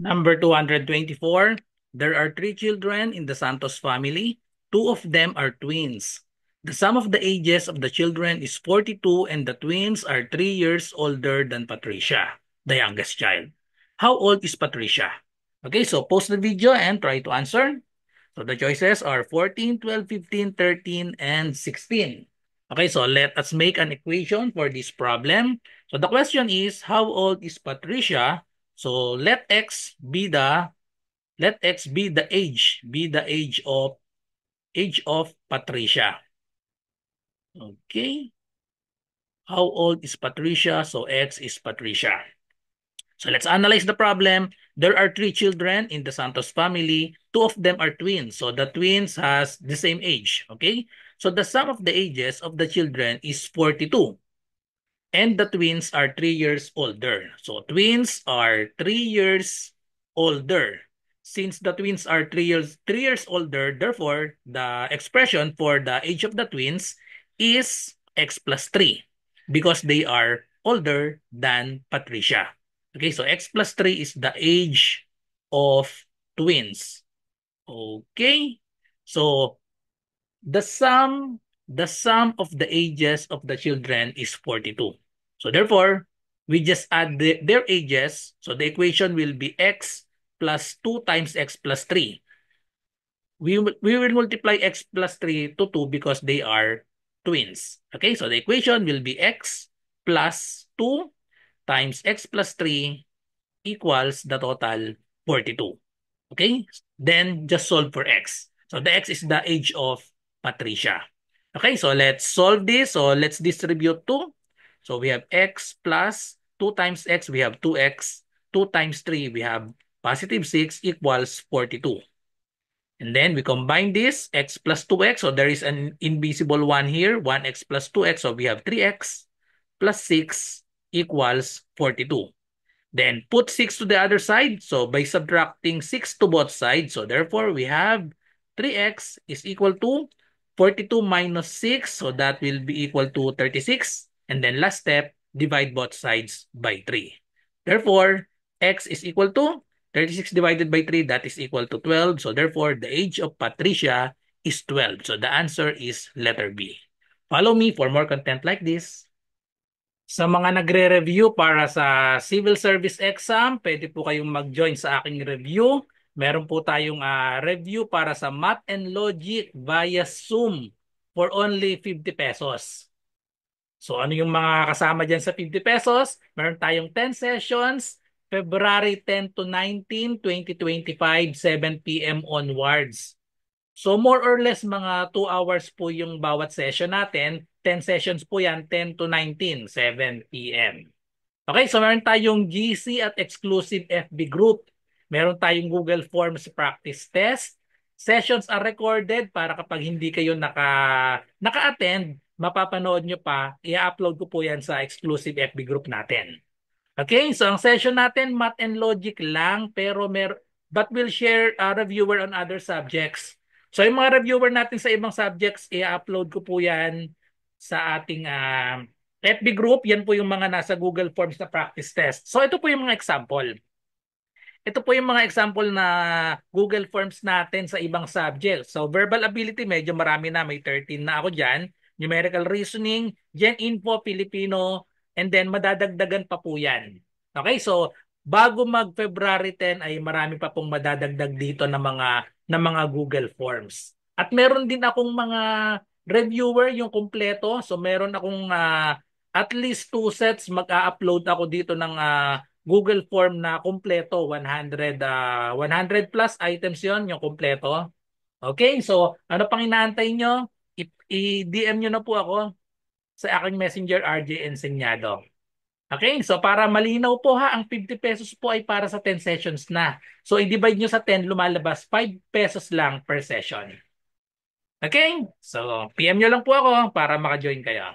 Number 224. There are three children in the Santos family. Two of them are twins. The sum of the ages of the children is 42 and the twins are 3 years older than Patricia, the youngest child. How old is Patricia? Okay, so pause the video and try to answer. So the choices are 14, 12, 15, 13, and 16. Okay, so let us make an equation for this problem. So the question is, how old is Patricia? So let x be the age of Patricia. Okay. How old is Patricia? So x is Patricia. So let's analyze the problem. There are three children in the Santos family. Two of them are twins. So the twins has the same age. Okay. So the sum of the ages of the children is 42. And the twins are 3 years older. So twins are 3 years older. Since the twins are 3 years older, therefore the expression for the age of the twins is x plus 3 because they are older than Patricia. Okay, so x plus 3 is the age of twins. Okay, so the sum of the ages of the children is 42. So therefore, we just add their ages. So the equation will be x plus 2 times x plus 3. We will multiply x plus 3 to 2 because they are twins. Okay, so the equation will be x plus 2 times x plus 3 equals the total 42. Okay, then just solve for x. So the x is the age of Patricia. Okay, so let's solve this. So let's distribute 2. So we have x plus 2 times x, we have 2x. 2 times 3, we have positive 6 equals 42. And then we combine this, x plus 2x. So there is an invisible 1 here, 1x plus 2x. So we have 3x plus 6 equals 42. Then put 6 to the other side. So by subtracting 6 to both sides, so therefore we have 3x is equal to 42 minus 6. So that will be equal to 36. And then last step, divide both sides by 3. Therefore, x is equal to 36 divided by 3. That is equal to 12. So therefore, the age of Patricia is 12. So the answer is letter B. Follow me for more content like this. Sa mga nagre-review para sa civil service exam, pwede po kayong mag-join sa aking review. Meron po tayong review para sa Math and Logic via Zoom for only 50 pesos. So ano yung mga kasama dyan sa 50 pesos? Meron tayong 10 sessions, February 10 to 19, 2025, 7 p.m. onwards. So more or less mga 2 hours po yung bawat session natin. 10 sessions po yan, 10 to 19, 7 p.m. Okay, so meron tayong GC at exclusive FB group. Meron tayong Google Forms practice test. Sessions are recorded para kapag hindi kayo naka-attend, mapapanood nyo pa, i-upload ko po yan sa exclusive FB group natin. Okay, so ang session natin, Math and Logic lang, pero but we'll share a reviewer on other subjects. So yung mga reviewer natin sa ibang subjects, i-upload ko po yan sa ating FB group. Yan po yung mga nasa Google Forms na practice test. So ito po yung mga example. Ito po yung mga example na Google Forms natin sa ibang subjects. So verbal ability, medyo marami na. May 13 na ako dyan. Numerical reasoning, Gen Info, Filipino, and then madadagdagan pa po yan. Okay, so bago mag-February 10 ay marami pa pong madadagdag dito na mga Google Forms. At meron din akong mga reviewer yung kumpleto. So meron akong at least 2 sets mag-a-upload ako dito ng Google Form na kumpleto, 100 plus items yon yung kumpleto. Okay, so ano pang inaantay nyo? I-DM nyo na po ako sa aking messenger RJ Enseñado. Okay, so para malinaw po ha, ang 50 pesos po ay para sa 10 sessions na. So i-divide nyo sa 10, lumalabas 5 pesos lang per session. Okay, so PM nyo lang po ako para maka-join kayo.